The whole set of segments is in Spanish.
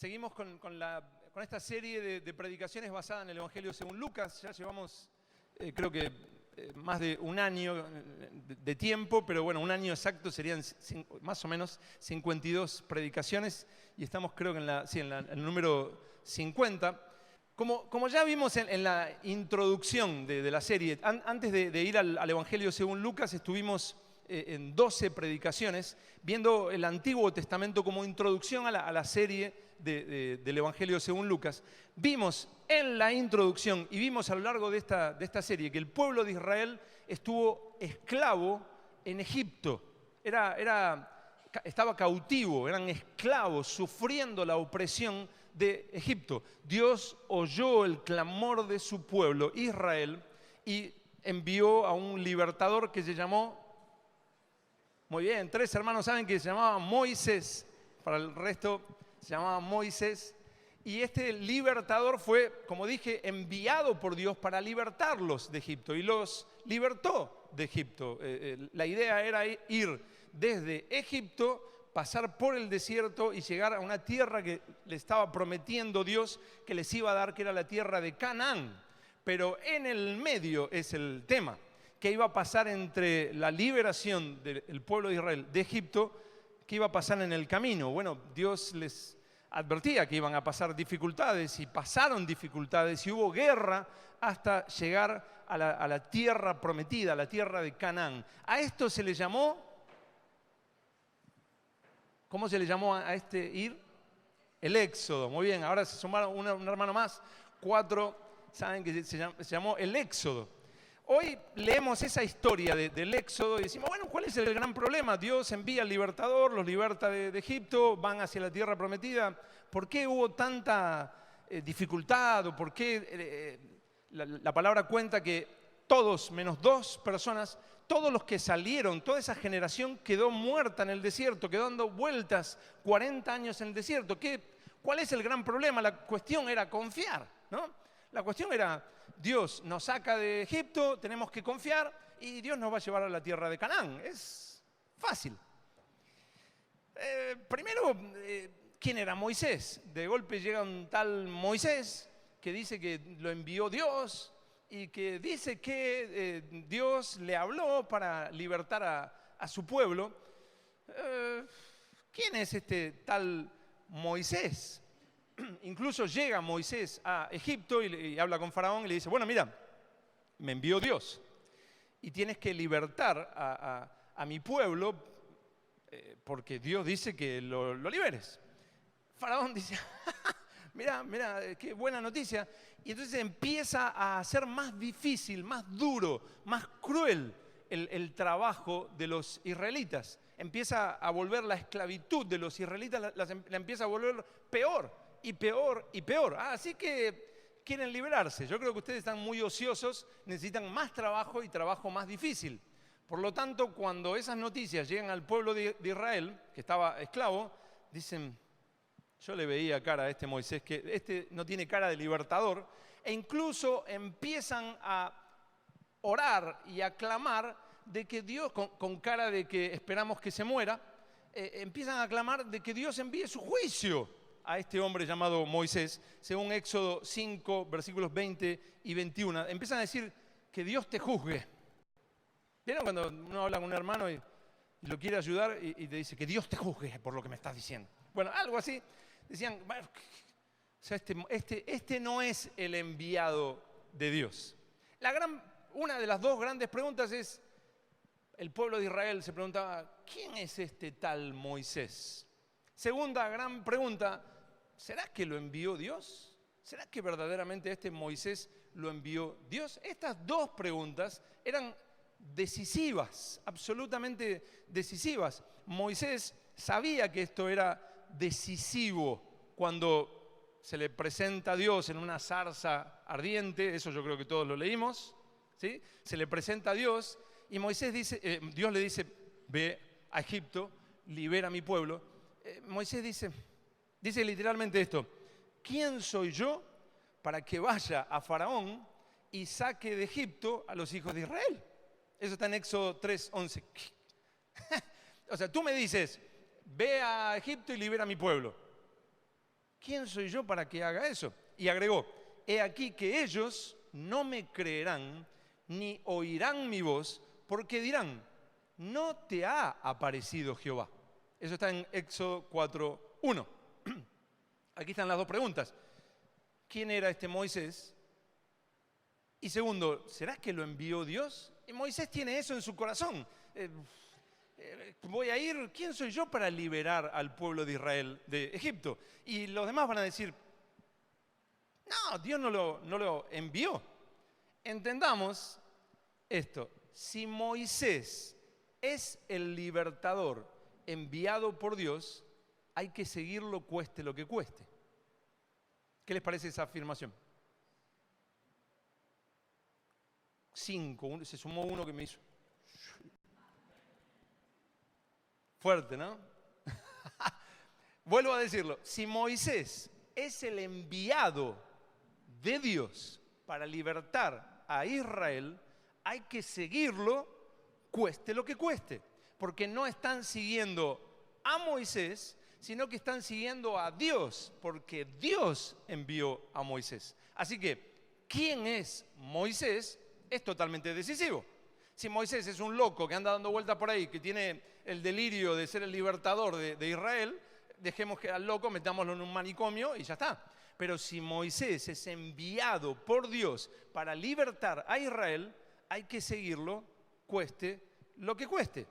Seguimos con esta serie de predicaciones basada en el Evangelio según Lucas. Ya llevamos, creo que más de un año de tiempo, pero bueno, un año exacto serían más o menos 52 predicaciones y estamos creo que en el número 50. Como ya vimos en la introducción de la serie, antes de ir al Evangelio según Lucas, estuvimos en 12 predicaciones, viendo el Antiguo Testamento como introducción a la serie del Evangelio según Lucas. Vimos en la introducción y vimos a lo largo de esta serie que el pueblo de Israel estuvo esclavo en Egipto. Estaba cautivo, eran esclavos, sufriendo la opresión de Egipto. Dios oyó el clamor de su pueblo, Israel, y envió a un libertador que se llamó, muy bien, 3 hermanos saben que se llamaba Moisés, para el resto se llamaba Moisés, y este libertador fue, como dije, enviado por Dios para libertarlos de Egipto, y los libertó de Egipto. La idea era ir desde Egipto, pasar por el desierto y llegar a una tierra que le estaba prometiendo Dios que les iba a dar, que era la tierra de Canaán. Pero en el medio es el tema, que iba a pasar entre la liberación del pueblo de Israel de Egipto, que iba a pasar en el camino. Bueno, Dios les advertía que iban a pasar dificultades y pasaron dificultades y hubo guerra hasta llegar a la tierra prometida, a la tierra de Canaán. A esto se le llamó, ¿cómo se le llamó a este ir? El Éxodo. Muy bien, ahora se sumaron un hermano más, 4, saben que se llamó el Éxodo. Hoy leemos esa historia del Éxodo y decimos, bueno, ¿cuál es el gran problema? Dios envía al libertador, los liberta de Egipto, van hacia la tierra prometida. ¿Por qué hubo tanta dificultad? ¿O por qué la palabra cuenta que todos, menos 2 personas, todos los que salieron, toda esa generación quedó muerta en el desierto, quedó dando vueltas 40 años en el desierto? ¿Cuál es el gran problema? La cuestión era confiar, ¿no? La cuestión era, Dios nos saca de Egipto, tenemos que confiar y Dios nos va a llevar a la tierra de Canaán. Es fácil. Primero, ¿quién era Moisés? De golpe llega un tal Moisés que dice que lo envió Dios y que dice que Dios le habló para libertar a su pueblo. ¿Quién es este tal Moisés? Incluso llega Moisés a Egipto y habla con Faraón y le dice, bueno, mira, me envió Dios y tienes que libertar a mi pueblo porque Dios dice que lo liberes. Faraón dice, mira, qué buena noticia. Y entonces empieza a hacer más difícil, más duro, más cruel el trabajo de los israelitas. Empieza a volver la esclavitud de los israelitas, la empieza a volver peor. Y peor y peor. Así que quieren liberarse. Yo creo que ustedes están muy ociosos, necesitan más trabajo y trabajo más difícil. Por lo tanto, cuando esas noticias llegan al pueblo de Israel, que estaba esclavo, dicen, yo le veía cara a este Moisés, que este no tiene cara de libertador, e incluso empiezan a orar y a clamar de que Dios, con cara de que esperamos que se muera, empiezan a clamar de que Dios envíe su juicio a este hombre llamado Moisés, según Éxodo 5, versículos 20 y 21. Empiezan a decir que Dios te juzgue. ¿Vieron cuando uno habla con un hermano y lo quiere ayudar y te dice que Dios te juzgue por lo que me estás diciendo? Bueno, algo así. Decían, bueno, o sea, este no es el enviado de Dios. Una de las 2 grandes preguntas es, el pueblo de Israel se preguntaba, ¿quién es este tal Moisés? Segunda gran pregunta, ¿será que lo envió Dios? ¿Será que verdaderamente este Moisés lo envió Dios? Estas 2 preguntas eran decisivas, absolutamente decisivas. Moisés sabía que esto era decisivo cuando se le presenta a Dios en una zarza ardiente, eso yo creo que todos lo leímos, ¿sí? Se le presenta a Dios y Dios le dice, ve a Egipto, libera a mi pueblo. Moisés dice literalmente esto, ¿quién soy yo para que vaya a Faraón y saque de Egipto a los hijos de Israel? Eso está en Éxodo 3:11. O sea, tú me dices, ve a Egipto y libera a mi pueblo. ¿quién soy yo para que haga eso? Y agregó, he aquí que ellos no me creerán ni oirán mi voz, porque dirán, no te ha aparecido Jehová. Eso está en Éxodo 4:1. Aquí están las dos preguntas. ¿Quién era este Moisés? Y segundo, ¿será que lo envió Dios? Y Moisés tiene eso en su corazón. Voy a ir, ¿quién soy yo para liberar al pueblo de Israel de Egipto? Y los demás van a decir, no, Dios no lo envió. Entendamos esto, si Moisés es el libertador enviado por Dios, hay que seguirlo cueste lo que cueste. ¿Qué les parece esa afirmación? 5, se sumó uno que me hizo. Fuerte, ¿no? Vuelvo a decirlo, si Moisés es el enviado de Dios para libertar a Israel, hay que seguirlo cueste lo que cueste, porque no están siguiendo a Moisés, sino que están siguiendo a Dios, porque Dios envió a Moisés. Así que, ¿quién es Moisés? Es totalmente decisivo. Si Moisés es un loco que anda dando vueltas por ahí, que tiene el delirio de ser el libertador de Israel, dejemos que al loco, metámoslo en un manicomio y ya está. Pero si Moisés es enviado por Dios para libertar a Israel, hay que seguirlo cueste lo que cueste.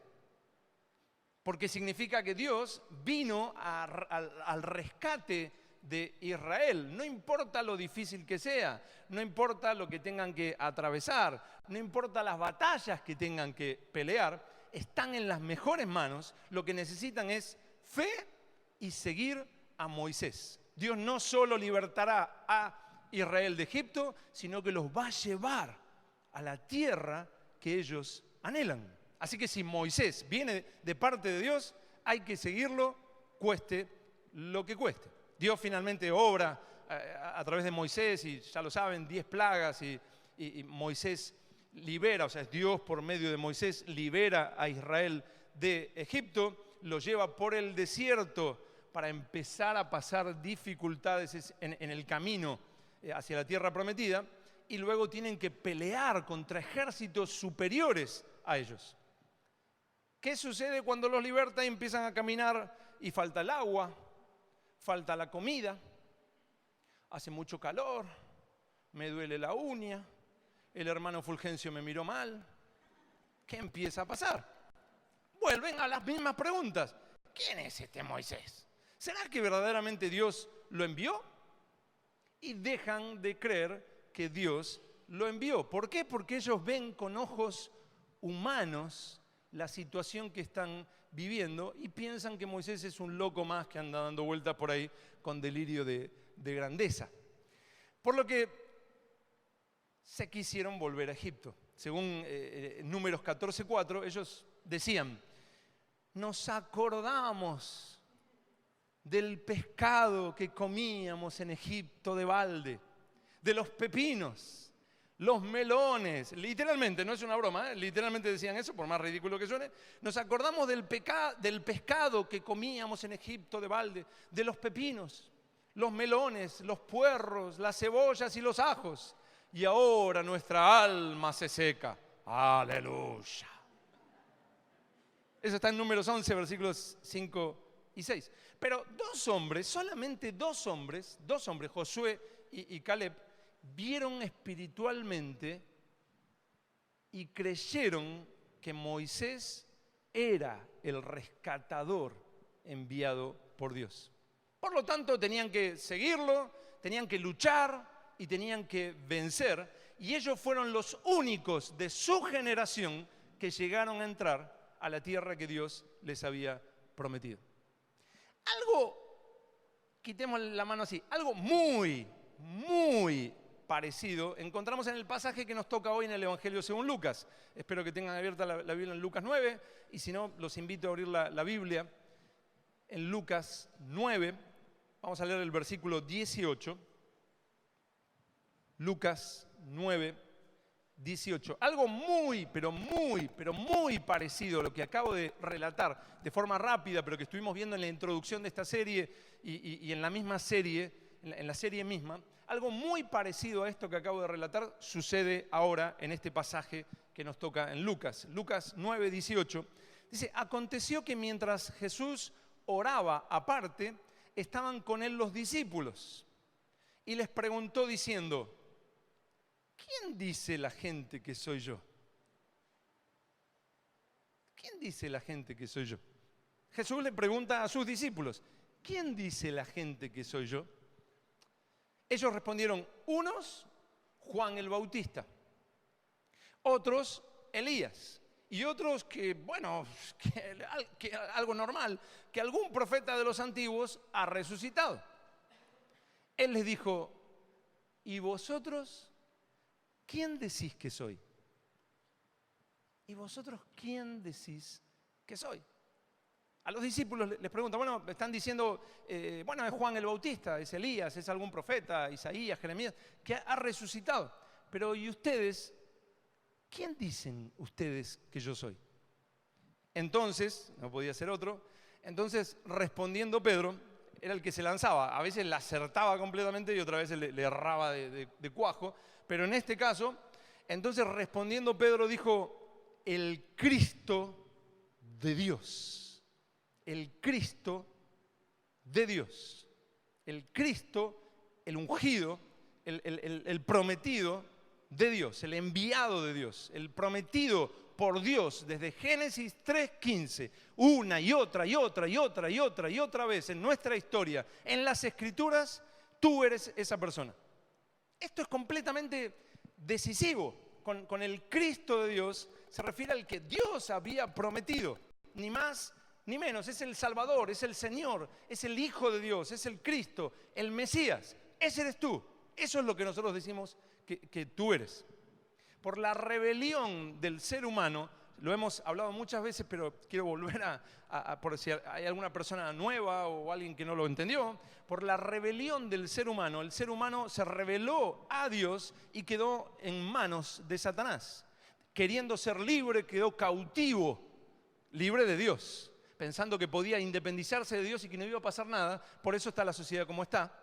Porque significa que Dios vino al rescate de Israel. No importa lo difícil que sea, no importa lo que tengan que atravesar, no importa las batallas que tengan que pelear, están en las mejores manos. Lo que necesitan es fe y seguir a Moisés. Dios no solo libertará a Israel de Egipto, sino que los va a llevar a la tierra que ellos anhelan. Así que si Moisés viene de parte de Dios, hay que seguirlo, cueste lo que cueste. Dios finalmente obra a través de Moisés, y ya lo saben, 10 plagas, y Moisés libera, o sea, es Dios por medio de Moisés, libera a Israel de Egipto, lo lleva por el desierto para empezar a pasar dificultades en el camino hacia la tierra prometida, y luego tienen que pelear contra ejércitos superiores a ellos. ¿Qué sucede cuando los liberta y empiezan a caminar y falta el agua, falta la comida, hace mucho calor, me duele la uña, el hermano Fulgencio me miró mal? ¿Qué empieza a pasar? Vuelven a las mismas preguntas. ¿Quién es este Moisés? ¿Será que verdaderamente Dios lo envió? Y dejan de creer que Dios lo envió. ¿Por qué? Porque ellos ven con ojos humanos la situación que están viviendo y piensan que Moisés es un loco más que anda dando vueltas por ahí con delirio de grandeza. Por lo que se quisieron volver a Egipto. Según Números 14:4, ellos decían, nos acordamos del pescado que comíamos en Egipto de balde, de los pepinos, los melones, literalmente, no es una broma, literalmente decían eso, por más ridículo que suene. Nos acordamos del pescado que comíamos en Egipto de balde, de los pepinos, los melones, los puerros, las cebollas y los ajos. Y ahora nuestra alma se seca. ¡Aleluya! Eso está en Números 11, versículos 5 y 6. Pero solamente dos hombres, Josué y Caleb, vieron espiritualmente y creyeron que Moisés era el rescatador enviado por Dios. Por lo tanto, tenían que seguirlo, tenían que luchar y tenían que vencer. Y ellos fueron los únicos de su generación que llegaron a entrar a la tierra que Dios les había prometido. Quitemos la mano así, algo muy, muy parecido encontramos en el pasaje que nos toca hoy en el Evangelio según Lucas. Espero que tengan abierta la Biblia en Lucas 9, y si no, los invito a abrir la Biblia en Lucas 9. Vamos a leer el versículo 18. Lucas 9, 18. Algo muy, pero muy parecido a lo que acabo de relatar de forma rápida, pero que estuvimos viendo en la introducción de esta serie y en la misma serie, en la serie misma. Algo muy parecido a esto que acabo de relatar sucede ahora en este pasaje que nos toca en Lucas. Lucas 9, 18. Dice, aconteció que mientras Jesús oraba aparte, estaban con él los discípulos. Y les preguntó diciendo, ¿quién dice la gente que soy yo? ¿Quién dice la gente que soy yo? Jesús le pregunta a sus discípulos, ¿quién dice la gente que soy yo? Ellos respondieron, unos, Juan el Bautista, otros, Elías, y otros que algo normal, que algún profeta de los antiguos ha resucitado. Él les dijo, ¿y vosotros quién decís que soy? ¿Y vosotros quién decís que soy? A los discípulos les preguntan, bueno, están diciendo, es Juan el Bautista, es Elías, es algún profeta, Isaías, Jeremías, que ha resucitado. Pero ¿y ustedes? ¿Quién dicen ustedes que yo soy? Entonces, no podía ser otro, entonces respondiendo Pedro, era el que se lanzaba. A veces la acertaba completamente y otra vez le erraba de cuajo. Pero en este caso, entonces respondiendo Pedro dijo, el Cristo de Dios. El Cristo de Dios. El Cristo, el ungido, el prometido de Dios, el enviado de Dios, el prometido por Dios desde Génesis 3:15, una y otra vez en nuestra historia, en las Escrituras, tú eres esa persona. Esto es completamente decisivo. Con el Cristo de Dios se refiere al que Dios había prometido, ni más ni menos. Es el Salvador, es el Señor, es el Hijo de Dios, es el Cristo, el Mesías. Ese eres tú. Eso es lo que nosotros decimos que tú eres. Por la rebelión del ser humano, lo hemos hablado muchas veces, pero quiero volver por si hay alguna persona nueva o alguien que no lo entendió. Por la rebelión del ser humano, el ser humano se rebeló a Dios y quedó en manos de Satanás. Queriendo ser libre, quedó cautivo, libre de Dios, pensando que podía independizarse de Dios y que no iba a pasar nada. Por eso está la sociedad como está.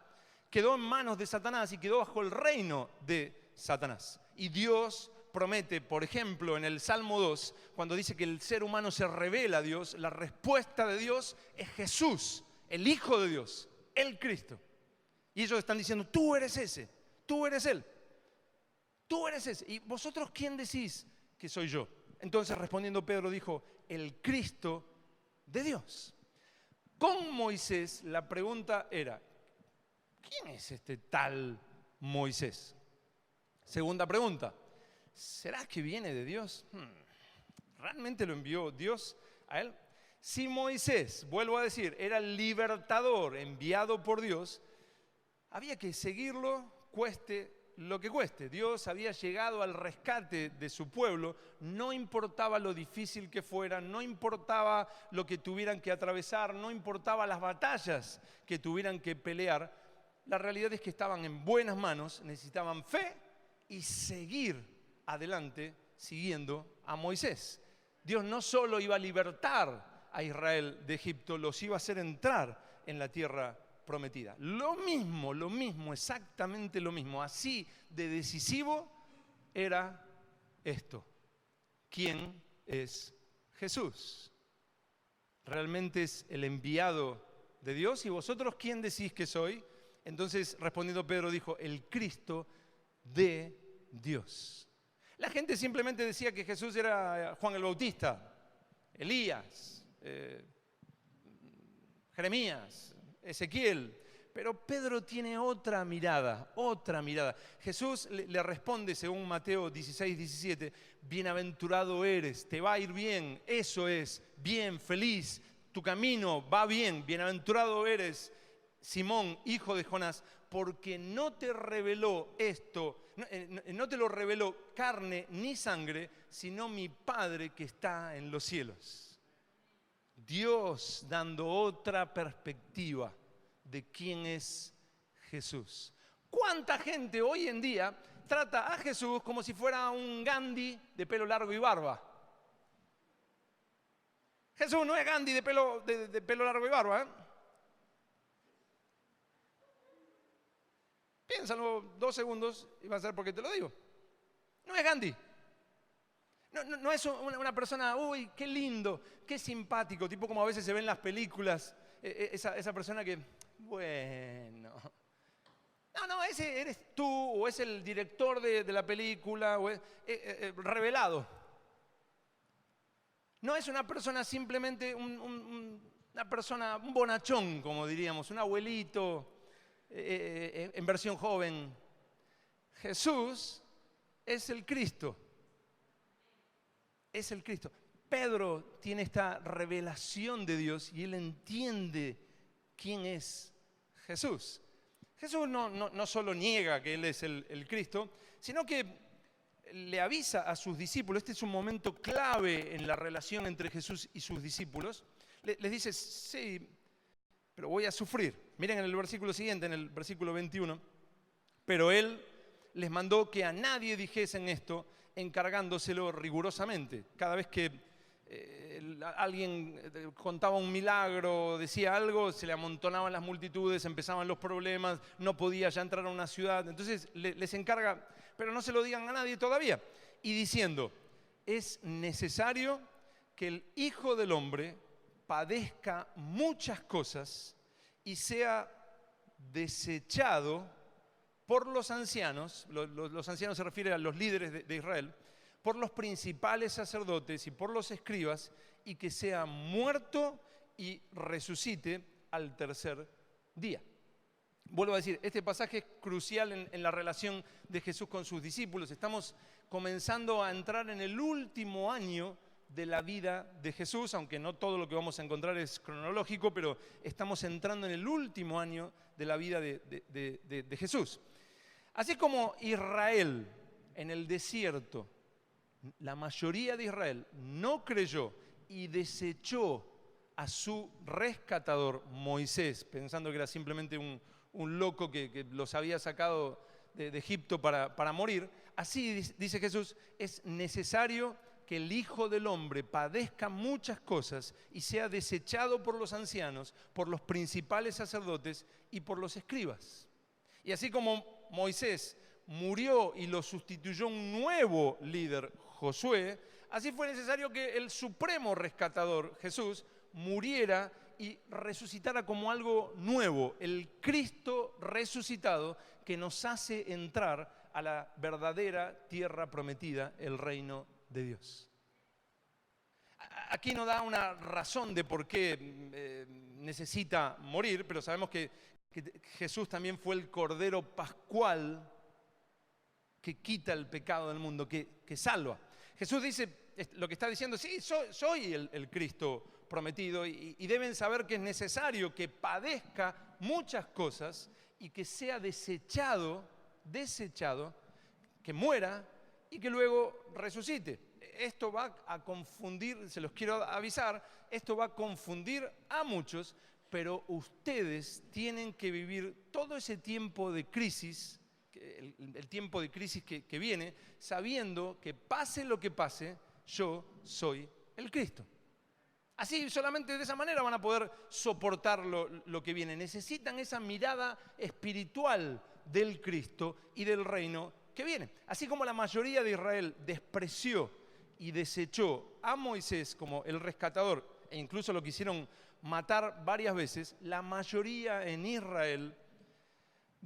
Quedó en manos de Satanás y quedó bajo el reino de Satanás. Y Dios promete, por ejemplo, en el Salmo 2, cuando dice que el ser humano se revela a Dios, la respuesta de Dios es Jesús, el Hijo de Dios, el Cristo. Y ellos están diciendo, tú eres ese, tú eres Él, tú eres ese. ¿Y vosotros quién decís que soy yo? Entonces respondiendo Pedro dijo, el Cristo de Dios. Con Moisés la pregunta era, ¿quién es este tal Moisés? Segunda pregunta, ¿será que viene de Dios? ¿Realmente lo envió Dios a él? Si Moisés, vuelvo a decir, era el libertador enviado por Dios, había que seguirlo, cueste lo que cueste. Dios había llegado al rescate de su pueblo, no importaba lo difícil que fuera, no importaba lo que tuvieran que atravesar, no importaba las batallas que tuvieran que pelear. La realidad es que estaban en buenas manos, necesitaban fe y seguir adelante siguiendo a Moisés. Dios no solo iba a libertar a Israel de Egipto, los iba a hacer entrar en la tierra prometida. Lo mismo, exactamente lo mismo. Así de decisivo era esto. ¿Quién es Jesús? Realmente es el enviado de Dios. ¿Y vosotros quién decís que soy? Entonces respondiendo Pedro dijo, el Cristo de Dios. La gente simplemente decía que Jesús era Juan el Bautista, Elías, Jeremías, Ezequiel. Pero Pedro tiene otra mirada. Jesús le responde según Mateo 16, 17, bienaventurado eres, te va a ir bien, eso es, bien, feliz, tu camino va bien, bienaventurado eres, Simón, hijo de Jonás, porque no te reveló esto, no te lo reveló carne ni sangre, sino mi Padre que está en los cielos. Dios dando otra perspectiva de quién es Jesús. ¿Cuánta gente hoy en día trata a Jesús como si fuera un Gandhi de pelo largo y barba. Jesús no es Gandhi de pelo largo y barba, ¿eh? Piénsalo 2 segundos y vas a ver por qué te lo digo. No es Gandhi. No es una persona, uy, qué lindo, qué simpático, tipo como a veces se ven en las películas, esa persona que, bueno. No, ese eres tú, o es el director de la película, o es revelado. No es una persona simplemente una persona, un bonachón, como diríamos, un abuelito en versión joven. Jesús es el Cristo. Es el Cristo. Pedro tiene esta revelación de Dios y él entiende quién es Jesús. Jesús no solo niega que Él es el Cristo, sino que le avisa a sus discípulos. Este es un momento clave en la relación entre Jesús y sus discípulos. Les dice, sí, pero voy a sufrir. Miren en el versículo siguiente, en el versículo 21. Pero Él les mandó que a nadie dijesen esto, encargándoselo rigurosamente. Cada vez que alguien contaba un milagro, decía algo, se le amontonaban las multitudes, empezaban los problemas, no podía ya entrar a una ciudad. Entonces les encarga, pero no se lo digan a nadie todavía. Y diciendo, es necesario que el Hijo del Hombre padezca muchas cosas y sea desechado por los ancianos. Los ancianos se refieren a los líderes de Israel, por los principales sacerdotes y por los escribas, y que sea muerto y resucite al tercer día. Vuelvo a decir, este pasaje es crucial en la relación de Jesús con sus discípulos. Estamos comenzando a entrar en el último año de la vida de Jesús, aunque no todo lo que vamos a encontrar es cronológico, pero estamos entrando en el último año de la vida de Jesús. Así como Israel en el desierto, la mayoría de Israel no creyó y desechó a su rescatador Moisés, pensando que era simplemente un loco que los había sacado de Egipto para morir. Así dice Jesús, es necesario que el Hijo del Hombre padezca muchas cosas y sea desechado por los ancianos, por los principales sacerdotes y por los escribas. Y así como Moisés murió y lo sustituyó un nuevo líder, Josué, así fue necesario que el supremo rescatador, Jesús, muriera y resucitara como algo nuevo, el Cristo resucitado que nos hace entrar a la verdadera tierra prometida, el reino de Dios. Aquí no da una razón de por qué necesita morir, pero sabemos que Jesús también fue el Cordero Pascual que quita el pecado del mundo, que salva. Jesús dice, lo que está diciendo, sí, soy el Cristo prometido y deben saber que es necesario que padezca muchas cosas y que sea desechado, que muera y que luego resucite. Esto va a confundir, se los quiero avisar, esto va a confundir a muchos, pero ustedes tienen que vivir todo ese tiempo de crisis, el tiempo de crisis que viene, sabiendo que pase lo que pase, yo soy el Cristo. Así, solamente de esa manera van a poder soportar lo que viene. Necesitan esa mirada espiritual del Cristo y del reino que viene. Así como la mayoría de Israel despreció y desechó a Moisés como el rescatador, e incluso lo quisieron matar varias veces, la mayoría en Israel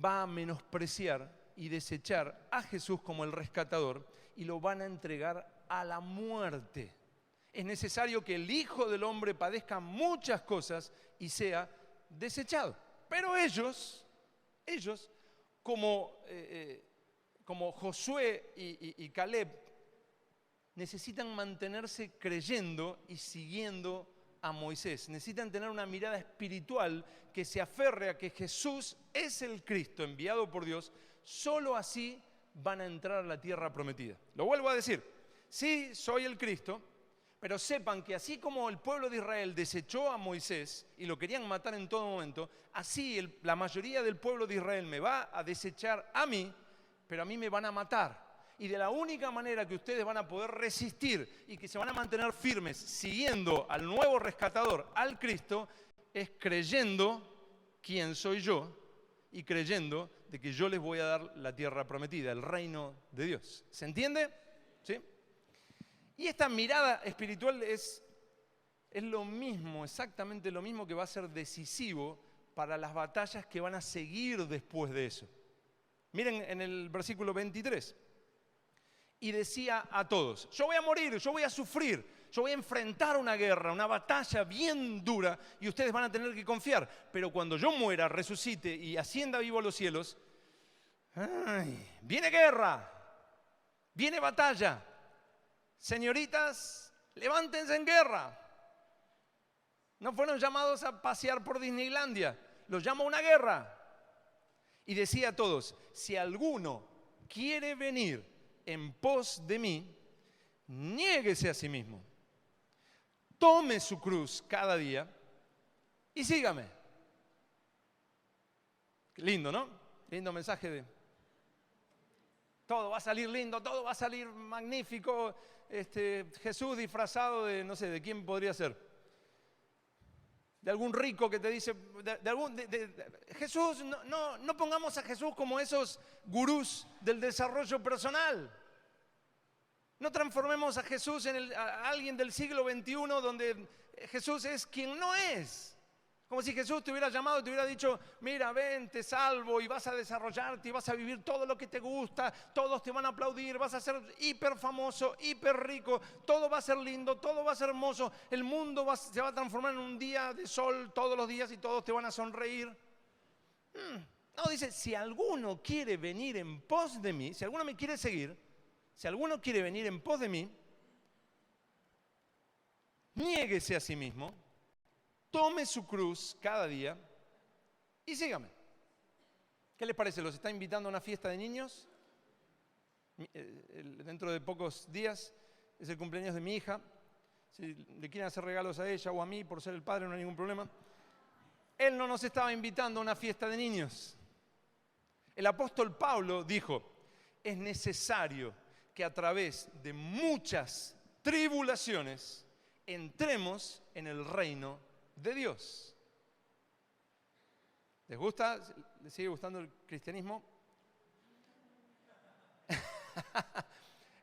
va a menospreciar y desechar a Jesús como el rescatador y lo van a entregar a la muerte. Es necesario que el Hijo del Hombre padezca muchas cosas y sea desechado. Pero ellos como Josué y Caleb, necesitan mantenerse creyendo y siguiendo a Moisés. Necesitan tener una mirada espiritual que se aferre a que Jesús es el Cristo enviado por Dios. Solo así van a entrar a la tierra prometida. Lo vuelvo a decir, sí, soy el Cristo, pero sepan que así como el pueblo de Israel desechó a Moisés y lo querían matar en todo momento, así la mayoría del pueblo de Israel me va a desechar a mí, pero a mí me van a matar. Y de la única manera que ustedes van a poder resistir y que se van a mantener firmes siguiendo al nuevo rescatador, al Cristo, es creyendo quién soy yo y creyendo de que yo les voy a dar la tierra prometida, el reino de Dios. ¿Se entiende? ¿Sí? Y esta mirada espiritual es lo mismo, exactamente lo mismo que va a ser decisivo para las batallas que van a seguir después de eso. Miren en el versículo 23. Y decía a todos, yo voy a morir, yo voy a sufrir, yo voy a enfrentar una guerra, una batalla bien dura y ustedes van a tener que confiar. Pero cuando yo muera, resucite y ascienda vivo a los cielos, viene guerra, viene batalla. Señoritas, levántense en guerra. No fueron llamados a pasear por Disneylandia, los llamo a una guerra. Y decía a todos, si alguno quiere venir en pos de mí, niéguese a sí mismo, tome su cruz cada día y sígame. Lindo, ¿no? Lindo mensaje de todo va a salir lindo, todo va a salir magnífico. Jesús disfrazado de, no sé, ¿de quién podría ser? De algún rico que te dice, Jesús, no pongamos a Jesús como esos gurús del desarrollo personal. No transformemos a Jesús en a alguien del siglo XXI donde Jesús es quien no es. Como si Jesús te hubiera llamado y te hubiera dicho, mira, ven, te salvo y vas a desarrollarte y vas a vivir todo lo que te gusta, todos te van a aplaudir, vas a ser hiper famoso, hiper rico, todo va a ser lindo, todo va a ser hermoso, el mundo se va a transformar en un día de sol todos los días y todos te van a sonreír. No, dice, si alguno quiere venir en pos de mí, si alguno me quiere seguir, si alguno quiere venir en pos de mí, niéguese a sí mismo, tome su cruz cada día y sígame. ¿Qué les parece? ¿Los está invitando a una fiesta de niños? Dentro de pocos días es el cumpleaños de mi hija. Si le quieren hacer regalos a ella o a mí por ser el padre, no hay ningún problema. Él no nos estaba invitando a una fiesta de niños. El apóstol Pablo dijo, es necesario que a través de muchas tribulaciones entremos en el reino de Dios. ¿Les gusta? ¿Les sigue gustando el cristianismo?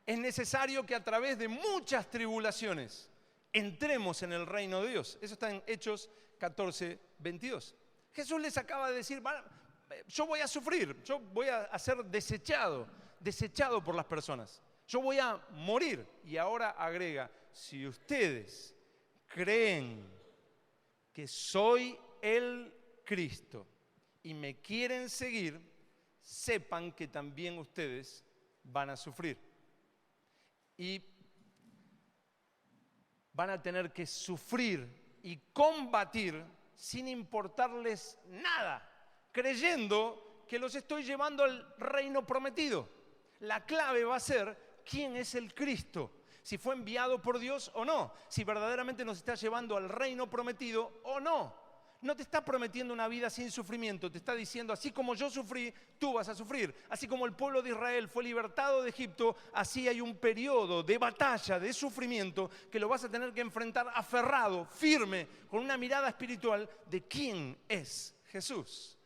Es necesario que a través de muchas tribulaciones entremos en el reino de Dios. Eso está en Hechos 14, 22. Jesús les acaba de decir, yo voy a sufrir, yo voy a ser desechado por las personas. Yo voy a morir. Y ahora agrega, si ustedes creen que soy el Cristo y me quieren seguir, sepan que también ustedes van a sufrir. Y van a tener que sufrir y combatir sin importarles nada, creyendo que los estoy llevando al reino prometido. La clave va a ser quién es el Cristo. Si fue enviado por Dios o no, si verdaderamente nos está llevando al reino prometido o no. No te está prometiendo una vida sin sufrimiento, te está diciendo, así como yo sufrí, tú vas a sufrir. Así como el pueblo de Israel fue libertado de Egipto, así hay un periodo de batalla, de sufrimiento, que lo vas a tener que enfrentar aferrado, firme, con una mirada espiritual de quién es Jesús.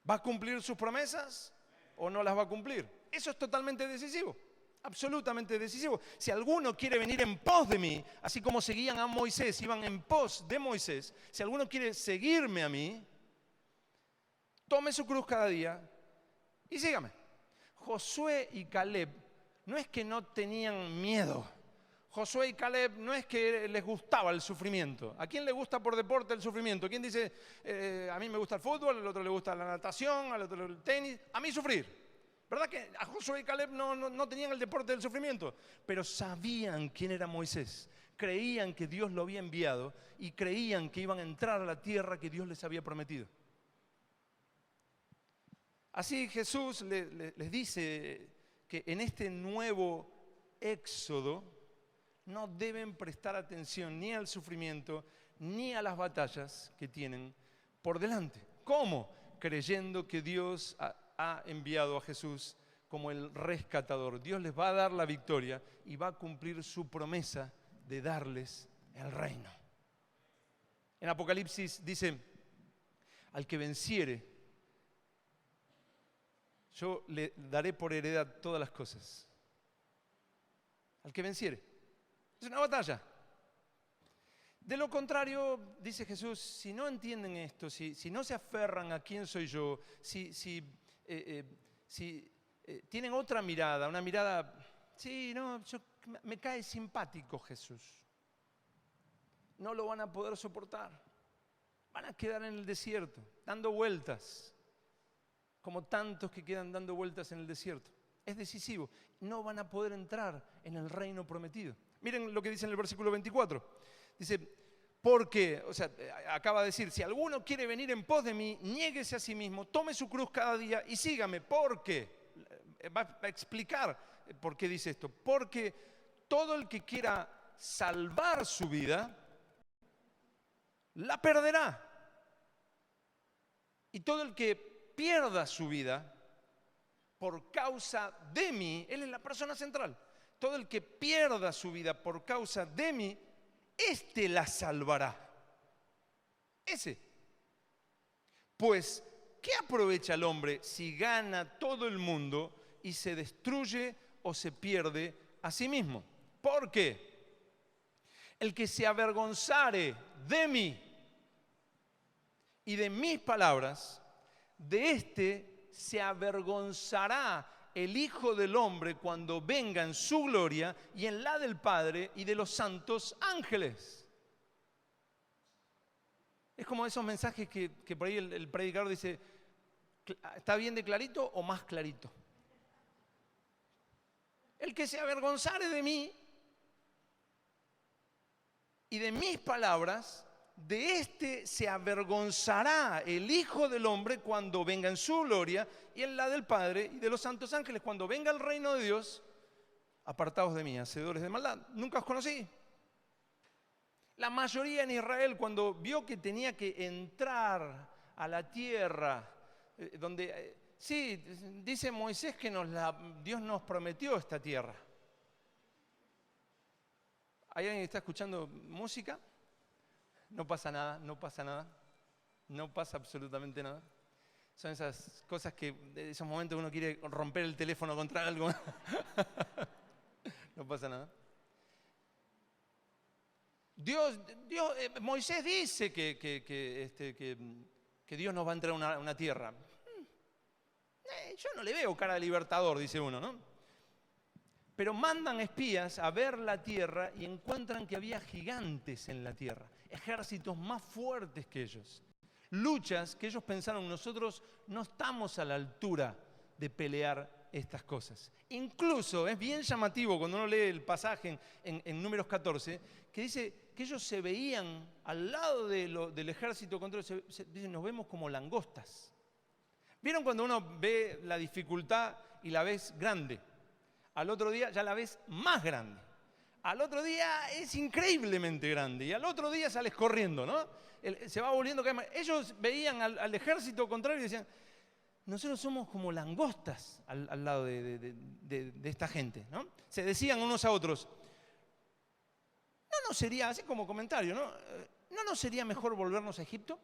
¿Va a cumplir sus promesas o no las va a cumplir? Eso es totalmente decisivo. Absolutamente decisivo. Si alguno quiere venir en pos de mí, así como seguían a Moisés, iban en pos de Moisés, si alguno quiere seguirme a mí, tome su cruz cada día y sígame. Josué y Caleb no es que no tenían miedo. Josué y Caleb no es que les gustaba el sufrimiento. ¿A quién le gusta por deporte el sufrimiento? ¿Quién dice, a mí me gusta el fútbol, al otro le gusta la natación, al otro el tenis? A mí sufrir. ¿Verdad que a Josué y Caleb no tenían el deporte del sufrimiento? Pero sabían quién era Moisés. Creían que Dios lo había enviado y creían que iban a entrar a la tierra que Dios les había prometido. Así Jesús les dice que en este nuevo éxodo no deben prestar atención ni al sufrimiento ni a las batallas que tienen por delante. ¿Cómo? Creyendo que Dios ha enviado a Jesús como el rescatador. Dios les va a dar la victoria y va a cumplir su promesa de darles el reino. En Apocalipsis dice, al que venciere, yo le daré por heredad todas las cosas. Al que venciere. Es una batalla. De lo contrario, dice Jesús, si no entienden esto, si no se aferran a quién soy yo, si tienen otra mirada, una mirada, sí, no, me cae simpático Jesús. No lo van a poder soportar. Van a quedar en el desierto, dando vueltas, como tantos que quedan dando vueltas en el desierto. Es decisivo. No van a poder entrar en el reino prometido. Miren lo que dice en el versículo 24. Dice, porque, o sea, acaba de decir, si alguno quiere venir en pos de mí, niéguese a sí mismo, tome su cruz cada día y sígame. ¿Por qué? Va a explicar por qué dice esto. Porque todo el que quiera salvar su vida, la perderá. Y todo el que pierda su vida por causa de mí, él es la persona central. Todo el que pierda su vida por causa de mí, éste la salvará. Ese. Pues, ¿qué aprovecha el hombre si gana todo el mundo y se destruye o se pierde a sí mismo? ¿Por qué? El que se avergonzare de mí y de mis palabras, de éste se avergonzará el Hijo del Hombre cuando venga en su gloria y en la del Padre y de los santos ángeles. Es como esos mensajes que por ahí el predicador dice, ¿está bien de clarito o más clarito? El que se avergonzare de mí y de mis palabras, de éste se avergonzará el Hijo del Hombre cuando venga en su gloria y en la del Padre y de los santos ángeles. Cuando venga el reino de Dios, apartaos de mí, hacedores de maldad. Nunca os conocí. La mayoría en Israel, cuando vio que tenía que entrar a la tierra, donde, sí, dice Moisés que Dios nos prometió esta tierra. ¿Hay alguien que está escuchando música? No pasa nada, no pasa nada. No pasa absolutamente nada. Son esas cosas que, en esos momentos uno quiere romper el teléfono contra algo. No pasa nada. Moisés dice que Dios nos va a entrar a una tierra. Yo no le veo cara de libertador, dice uno, ¿no? Pero mandan espías a ver la tierra y encuentran que había gigantes en la tierra, ejércitos más fuertes que ellos, luchas que ellos pensaron, nosotros no estamos a la altura de pelear estas cosas. Incluso es bien llamativo cuando uno lee el pasaje en Números 14, que dice que ellos se veían al lado del ejército contra ellos, dicen, nos vemos como langostas. ¿Vieron cuando uno ve la dificultad y la ves grande? Al otro día ya la ves más grande. Al otro día es increíblemente grande. Y al otro día sales corriendo, ¿no? Se va volviendo cada vez más. Ellos veían al ejército contrario y decían, nosotros somos como langostas al lado de esta gente, ¿no? Se decían unos a otros, ¿no nos sería, así como comentario, ¿no nos sería mejor volvernos a Egipto?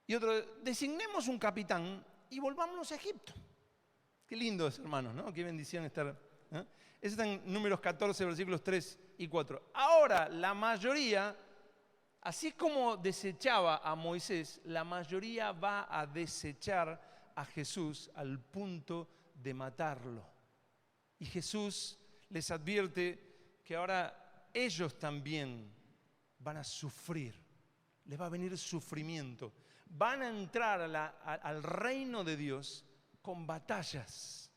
Y otro, designemos un capitán y volvámonos a Egipto. Qué lindo es, hermanos, ¿no? Qué bendición estar. Eso está en Números 14, versículos 3 y 4. Ahora, la mayoría, así como desechaba a Moisés, la mayoría va a desechar a Jesús al punto de matarlo. Y Jesús les advierte que ahora ellos también van a sufrir. Les va a venir sufrimiento. Van a entrar al reino de Dios con batallas,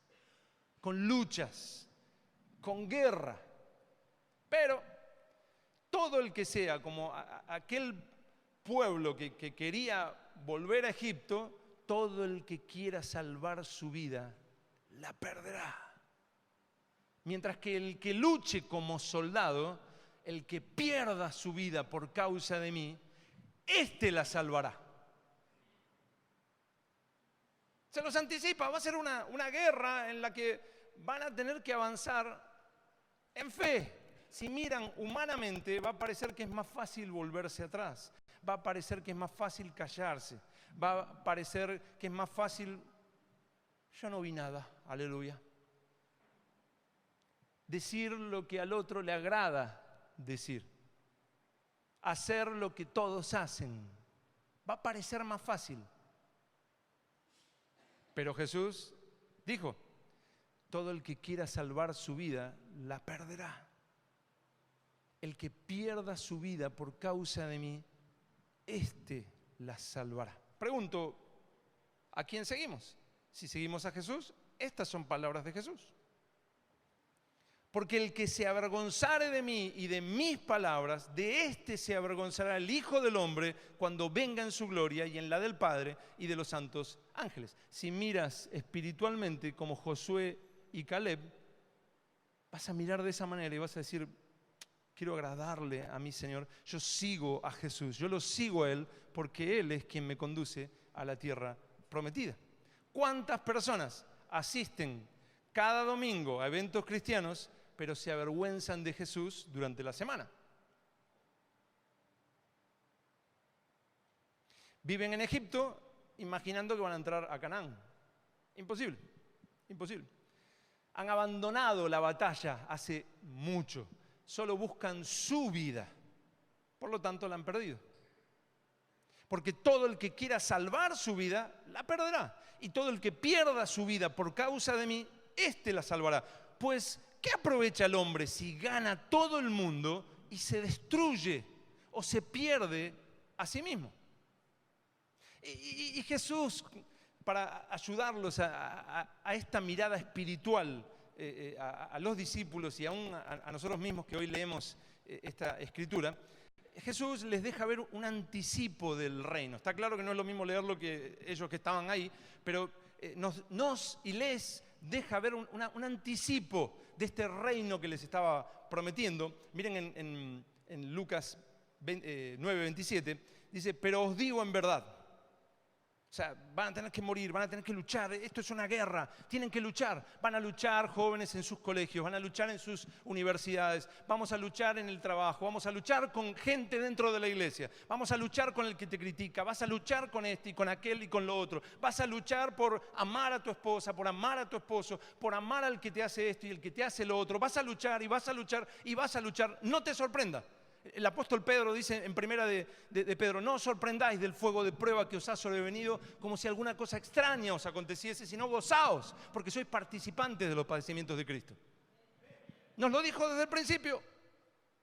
con luchas, con guerra. Pero todo el que sea como aquel pueblo que quería volver a Egipto, todo el que quiera salvar su vida, la perderá. Mientras que el que luche como soldado, el que pierda su vida por causa de mí, éste la salvará. Se los anticipa, va a ser una guerra en la que van a tener que avanzar en fe. Si miran humanamente, va a parecer que es más fácil volverse atrás. Va a parecer que es más fácil callarse. Va a parecer que es más fácil, yo no vi nada, aleluya. Decir lo que al otro le agrada decir. Hacer lo que todos hacen. Va a parecer más fácil. Pero Jesús dijo, todo el que quiera salvar su vida, la perderá. El que pierda su vida por causa de mí, éste la salvará. Pregunto, ¿a quién seguimos? Si seguimos a Jesús, estas son palabras de Jesús. Porque el que se avergonzare de mí y de mis palabras, de éste se avergonzará el Hijo del Hombre cuando venga en su gloria y en la del Padre y de los santos ángeles. Si miras espiritualmente como Josué y Caleb, vas a mirar de esa manera y vas a decir, quiero agradarle a mi Señor. Yo sigo a Jesús, yo lo sigo a Él porque Él es quien me conduce a la tierra prometida. ¿Cuántas personas asisten cada domingo a eventos cristianos, pero se avergüenzan de Jesús durante la semana? Viven en Egipto imaginando que van a entrar a Canaán. Imposible, imposible. Han abandonado la batalla hace mucho. Solo buscan su vida. Por lo tanto, la han perdido. Porque todo el que quiera salvar su vida, la perderá. Y todo el que pierda su vida por causa de mí, éste la salvará. Pues, ¿qué aprovecha el hombre si gana todo el mundo y se destruye o se pierde a sí mismo? Y Jesús, para ayudarlos a esta mirada espiritual, a los discípulos y aún a nosotros mismos que hoy leemos esta escritura, Jesús les deja ver un anticipo del reino. Está claro que no es lo mismo leerlo que ellos que estaban ahí, pero nos y les deja ver un anticipo de este reino que les estaba prometiendo. Miren en Lucas 9:27, dice, pero os digo en verdad. O sea, van a tener que morir, van a tener que luchar. Esto es una guerra, tienen que luchar. Van a luchar jóvenes en sus colegios, van a luchar en sus universidades, vamos a luchar en el trabajo, vamos a luchar con gente dentro de la iglesia, vamos a luchar con el que te critica, vas a luchar con este y con aquel y con lo otro. Vas a luchar por amar a tu esposa, por amar a tu esposo, por amar al que te hace esto y el que te hace lo otro. Vas a luchar y vas a luchar y vas a luchar. No te sorprenda. El apóstol Pedro dice en primera de Pedro, no os sorprendáis del fuego de prueba que os ha sobrevenido como si alguna cosa extraña os aconteciese, sino gozaos, porque sois participantes de los padecimientos de Cristo. Nos lo dijo desde el principio.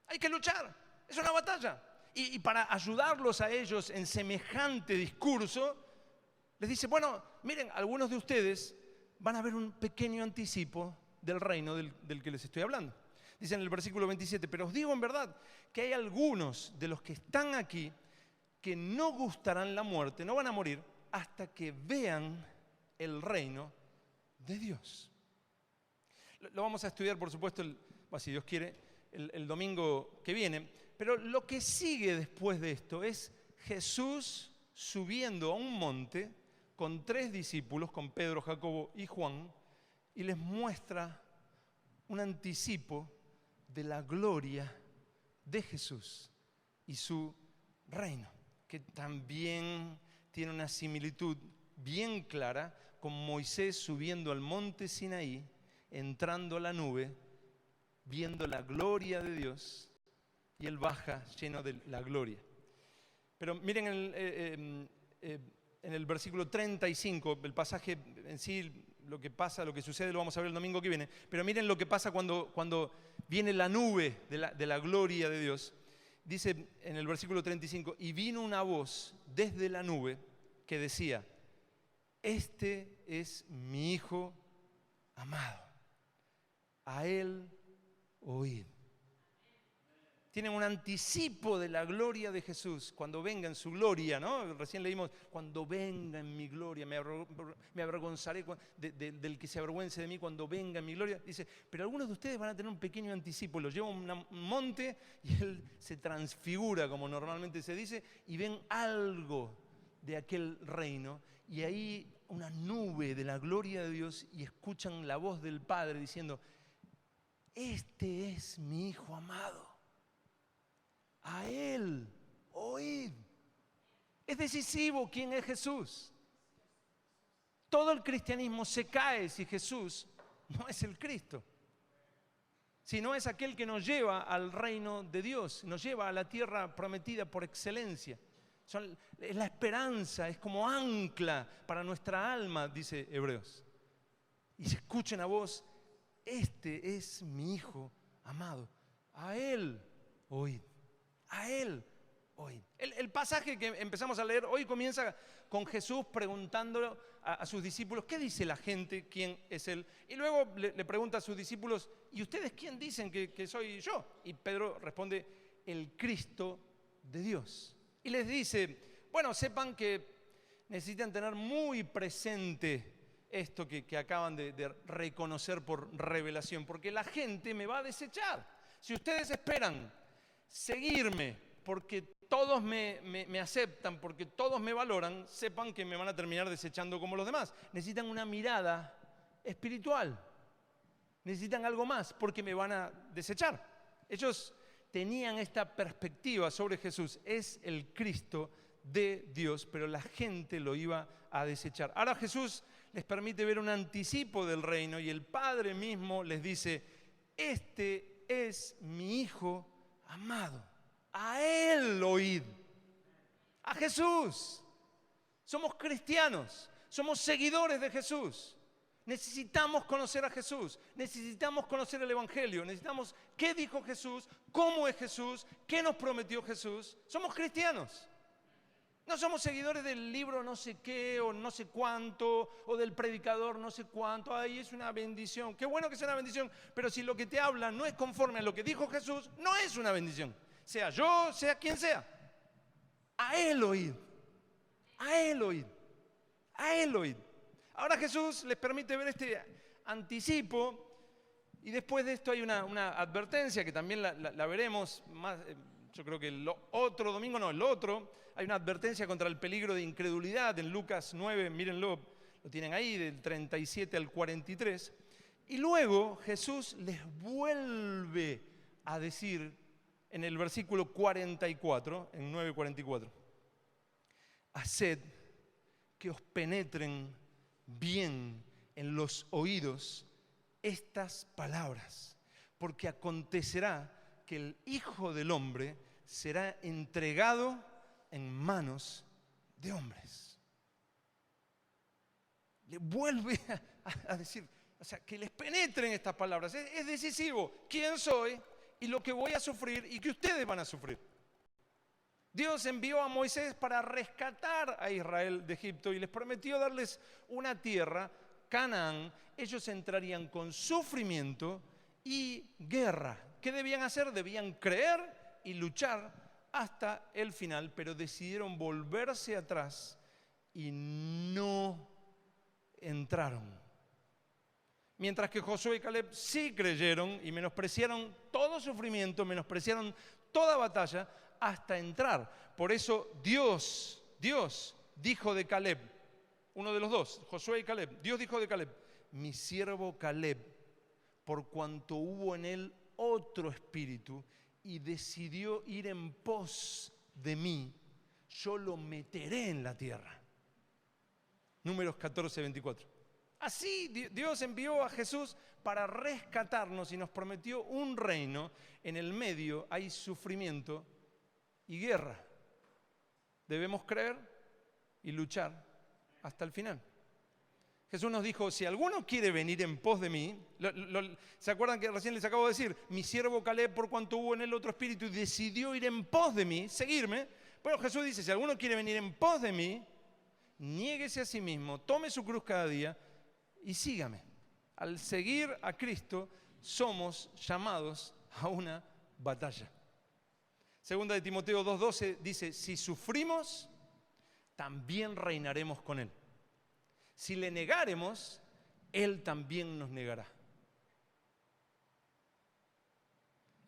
Hay que luchar, es una batalla. Y para ayudarlos a ellos en semejante discurso, les dice, bueno, miren, algunos de ustedes van a ver un pequeño anticipo del reino del que les estoy hablando. Dice en el versículo 27, pero os digo en verdad que hay algunos de los que están aquí que no gustarán la muerte, no van a morir hasta que vean el reino de Dios. Lo vamos a estudiar, por supuesto, si Dios quiere, el domingo que viene. Pero lo que sigue después de esto es Jesús subiendo a un monte con 3 discípulos, con Pedro, Jacobo y Juan, y les muestra un anticipo de la gloria de Jesús y su reino, que también tiene una similitud bien clara con Moisés subiendo al monte Sinaí, entrando a la nube, viendo la gloria de Dios, y él baja lleno de la gloria. Pero miren en el versículo 35, el pasaje en sí, lo que pasa, lo que sucede, lo vamos a ver el domingo que viene. Pero miren lo que pasa cuando viene la nube de la gloria de Dios. Dice en el versículo 35, y vino una voz desde la nube que decía, este es mi Hijo amado, a él oíd. Tienen un anticipo de la gloria de Jesús cuando venga en su gloria, ¿no? Recién leímos, cuando venga en mi gloria, me avergonzaré del que se avergüence de mí cuando venga en mi gloria. Dice, pero algunos de ustedes van a tener un pequeño anticipo, los lleva a un monte y él se transfigura, como normalmente se dice, y ven algo de aquel reino y ahí una nube de la gloria de Dios y escuchan la voz del Padre diciendo: este es mi Hijo amado, a Él oíd. Es decisivo quién es Jesús. Todo el cristianismo se cae si Jesús no es el Cristo, si no es aquel que nos lleva al reino de Dios, nos lleva a la tierra prometida por excelencia. Es la esperanza, es como ancla para nuestra alma, dice Hebreos. Y se escuchen a vos: este es mi Hijo amado, a Él oíd, a Él oíd. El pasaje que empezamos a leer hoy comienza con Jesús preguntando a sus discípulos: ¿qué dice la gente? ¿Quién es Él? Y luego le pregunta a sus discípulos: ¿y ustedes quién dicen que soy yo? Y Pedro responde: el Cristo de Dios. Y les dice: bueno, sepan que necesitan tener muy presente esto que acaban de reconocer por revelación, porque la gente me va a desechar. Si ustedes esperan seguirme porque todos me aceptan, porque todos me valoran, sepan que me van a terminar desechando como los demás. Necesitan una mirada espiritual, necesitan algo más, porque me van a desechar. Ellos tenían esta perspectiva sobre Jesús: es el Cristo de Dios, pero la gente lo iba a desechar. Ahora Jesús les permite ver un anticipo del reino y el Padre mismo les dice: este es mi Hijo amado, a Él oíd. A Jesús. Somos cristianos, somos seguidores de Jesús. Necesitamos conocer a Jesús, necesitamos conocer el Evangelio, necesitamos qué dijo Jesús, cómo es Jesús, qué nos prometió Jesús. Somos cristianos. No somos seguidores del libro no sé qué o no sé cuánto o del predicador no sé cuánto. Ay, es una bendición. Qué bueno que sea una bendición, pero si lo que te habla no es conforme a lo que dijo Jesús, no es una bendición. Sea yo, sea quien sea. A Él oíd. A Él oíd. A Él oíd. Ahora Jesús les permite ver este anticipo y después de esto hay una advertencia que también la veremos más. Yo creo que el otro domingo, no, el otro, hay una advertencia contra el peligro de incredulidad en Lucas 9, mírenlo, lo tienen ahí, del 37 al 43. Y luego Jesús les vuelve a decir en el versículo 44, en 9:44, haced que os penetren bien en los oídos estas palabras, porque acontecerá que el Hijo del Hombre será entregado en manos de hombres. Le vuelve a decir, o sea, que les penetren estas palabras. Es decisivo quién soy y lo que voy a sufrir y que ustedes van a sufrir. Dios envió a Moisés para rescatar a Israel de Egipto y les prometió darles una tierra, Canaán. Ellos entrarían con sufrimiento y guerra. ¿Qué debían hacer? Debían creer y luchar hasta el final, pero decidieron volverse atrás y no entraron. Mientras que Josué y Caleb sí creyeron y menospreciaron todo sufrimiento, menospreciaron toda batalla hasta entrar. Por eso Dios dijo de Caleb, uno de los dos, Josué y Caleb, Dios dijo de Caleb: mi siervo Caleb, por cuanto hubo en él otro espíritu y decidió ir en pos de mí, yo lo meteré en la tierra. Números 14:24. Así Dios envió a Jesús para rescatarnos y nos prometió un reino. En el medio hay sufrimiento y guerra. Debemos creer y luchar hasta el final. Jesús nos dijo: si alguno quiere venir en pos de mí, ¿se acuerdan que recién les acabo de decir? Mi siervo Caleb, por cuanto hubo en él otro espíritu y decidió ir en pos de mí, seguirme. Pero Jesús dice: si alguno quiere venir en pos de mí, niéguese a sí mismo, tome su cruz cada día y sígame. Al seguir a Cristo somos llamados a una batalla. Segunda de Timoteo 2:12 dice: si sufrimos, también reinaremos con él. Si le negáremos, él también nos negará.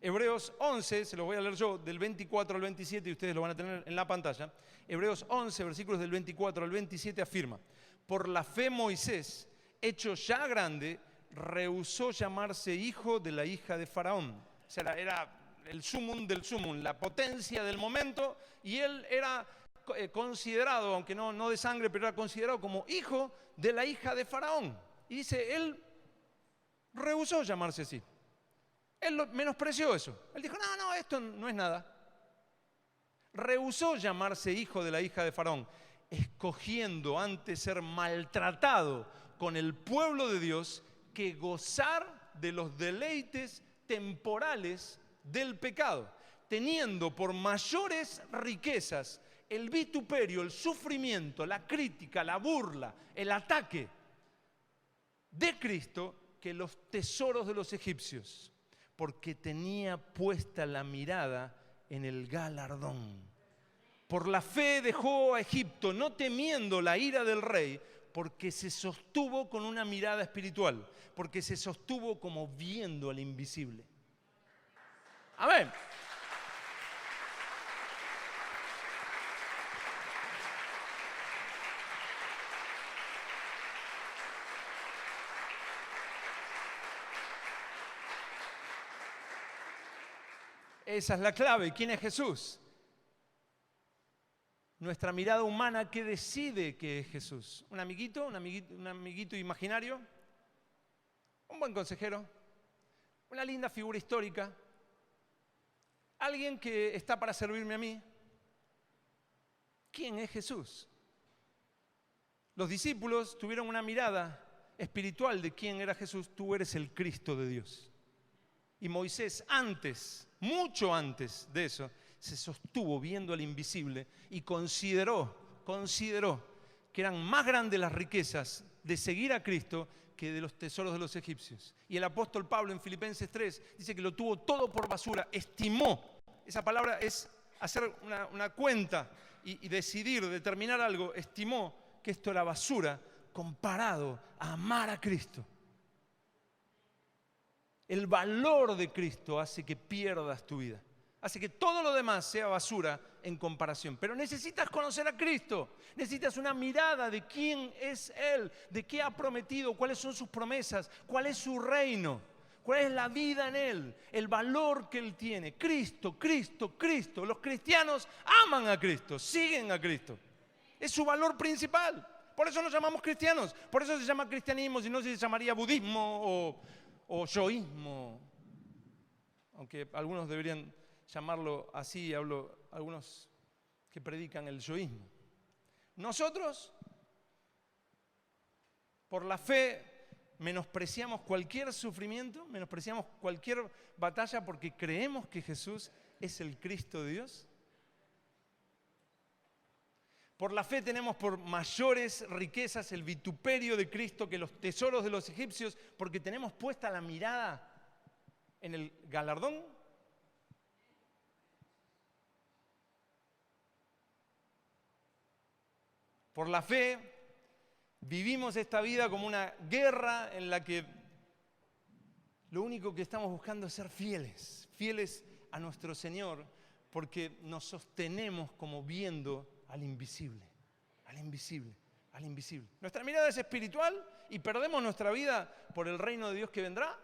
Hebreos 11, se los voy a leer yo, del 24 al 27, y ustedes lo van a tener en la pantalla. Hebreos 11, versículos del 24 al 27 afirma: por la fe Moisés, hecho ya grande, rehusó llamarse hijo de la hija de Faraón. O sea, era el sumum del sumum, la potencia del momento, y él era considerado, aunque no de sangre, pero era considerado como hijo de la hija de Faraón. Y dice, él rehusó llamarse así. Él menospreció eso. Él dijo, no, esto no es nada. Rehusó llamarse hijo de la hija de Faraón, escogiendo antes ser maltratado con el pueblo de Dios que gozar de los deleites temporales del pecado, teniendo por mayores riquezas el vituperio, el sufrimiento, la crítica, la burla, el ataque de Cristo que los tesoros de los egipcios, porque tenía puesta la mirada en el galardón. Por la fe dejó a Egipto, no temiendo la ira del rey, porque se sostuvo con una mirada espiritual, porque se sostuvo como viendo al invisible. Amén. Esa es la clave. ¿Quién es Jesús? Nuestra mirada humana, ¿qué decide que es Jesús? ¿Un amiguito? ¿Un amiguito imaginario? ¿Un buen consejero? ¿Una linda figura histórica? ¿Alguien que está para servirme a mí? ¿Quién es Jesús? Los discípulos tuvieron una mirada espiritual de quién era Jesús. Tú eres el Cristo de Dios. Y Moisés antes, mucho antes de eso, se sostuvo viendo al invisible y consideró que eran más grandes las riquezas de seguir a Cristo que de los tesoros de los egipcios. Y el apóstol Pablo en Filipenses 3 dice que lo tuvo todo por basura, estimó. Esa palabra es hacer una cuenta y decidir, determinar algo. Estimó que esto era basura comparado a amar a Cristo. El valor de Cristo hace que pierdas tu vida. Hace que todo lo demás sea basura en comparación. Pero necesitas conocer a Cristo. Necesitas una mirada de quién es Él, de qué ha prometido, cuáles son sus promesas, cuál es su reino, cuál es la vida en Él, el valor que Él tiene. Cristo, Cristo, Cristo. Los cristianos aman a Cristo, siguen a Cristo. Es su valor principal. Por eso nos llamamos cristianos. Por eso se llama cristianismo, si no se llamaría budismo o yoísmo. Aunque algunos deberían llamarlo así, hablo algunos que predican el yoísmo. Nosotros, por la fe, menospreciamos cualquier sufrimiento, menospreciamos cualquier batalla porque creemos que Jesús es el Cristo de Dios. Por la fe tenemos por mayores riquezas el vituperio de Cristo que los tesoros de los egipcios, porque tenemos puesta la mirada en el galardón. Por la fe vivimos esta vida como una guerra en la que lo único que estamos buscando es ser fieles a nuestro Señor, porque nos sostenemos como viendo al invisible, al invisible, al invisible. Nuestra mirada es espiritual y perdemos nuestra vida por el reino de Dios que vendrá.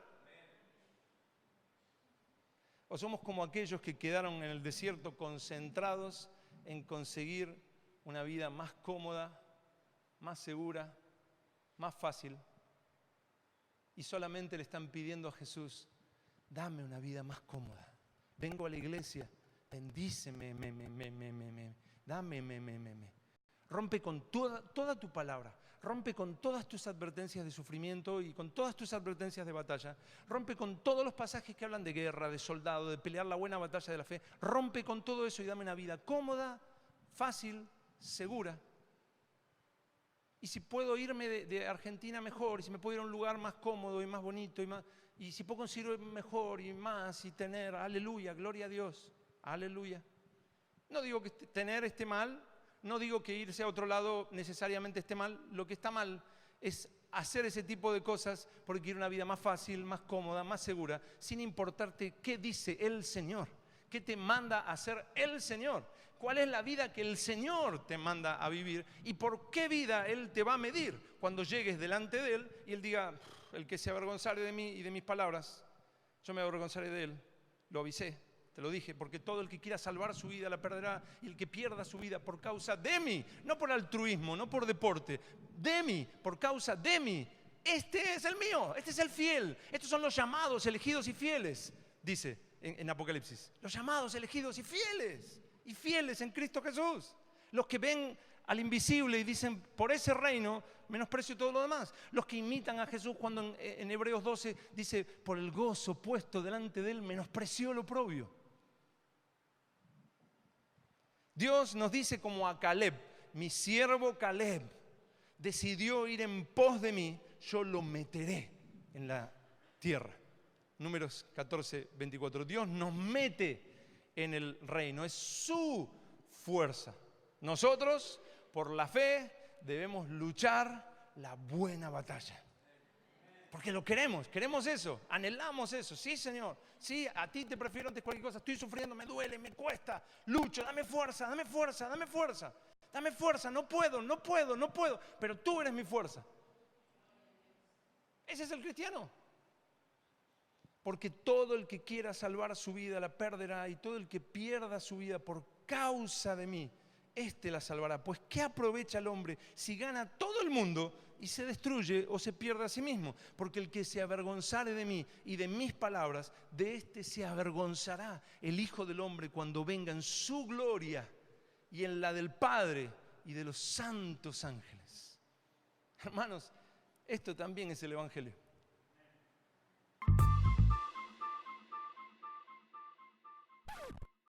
¿O somos como aquellos que quedaron en el desierto concentrados en conseguir una vida más cómoda, más segura, más fácil? Y solamente le están pidiendo a Jesús, dame una vida más cómoda. Vengo a la iglesia, bendíceme, dame. Rompe con toda tu palabra. Rompe con todas tus advertencias de sufrimiento y con todas tus advertencias de batalla. Rompe con todos los pasajes que hablan de guerra, de soldado, de pelear la buena batalla de la fe. Rompe con todo eso y dame una vida cómoda, fácil, segura. Y si puedo irme de Argentina mejor, y si me puedo ir a un lugar más cómodo y más bonito, y si puedo conseguir mejor y más y tener, aleluya, gloria a Dios, aleluya. No digo que tener esté mal, no digo que irse a otro lado necesariamente esté mal. Lo que está mal es hacer ese tipo de cosas porque quiere una vida más fácil, más cómoda, más segura, sin importarte qué dice el Señor, qué te manda a hacer el Señor, cuál es la vida que el Señor te manda a vivir y por qué vida Él te va a medir cuando llegues delante de Él y Él diga, el que se avergonzare de mí y de mis palabras, yo me avergonzaré de él. Lo avisé, te lo dije, porque todo el que quiera salvar su vida la perderá y el que pierda su vida por causa de mí, no por altruismo, no por deporte, de mí, por causa de mí. Este es el mío, este es el fiel. Estos son los llamados, elegidos y fieles, dice en Apocalipsis. Los llamados, elegidos y fieles en Cristo Jesús. Los que ven al invisible y dicen, por ese reino menosprecio todo lo demás. Los que imitan a Jesús cuando en Hebreos 12 dice, por el gozo puesto delante de él menospreció lo oprobio. Dios nos dice como a Caleb, mi siervo Caleb decidió ir en pos de mí, yo lo meteré en la tierra. Números 14, 24. Dios nos mete en el reino, es su fuerza. Nosotros, por la fe, debemos luchar la buena batalla. Porque lo queremos eso, anhelamos eso. Sí, Señor, sí, a ti te prefiero antes cualquier cosa. Estoy sufriendo, me duele, me cuesta, lucho, dame fuerza, dame fuerza, dame fuerza. Dame fuerza, no puedo, pero tú eres mi fuerza. Ese es el cristiano. Porque todo el que quiera salvar su vida la perderá y todo el que pierda su vida por causa de mí, la salvará. Pues ¿qué aprovecha el hombre si gana todo el mundo y se destruye o se pierde a sí mismo? Porque el que se avergonzare de mí y de mis palabras, de se avergonzará el Hijo del Hombre cuando venga en su gloria y en la del Padre y de los santos ángeles. Hermanos, esto también es el Evangelio.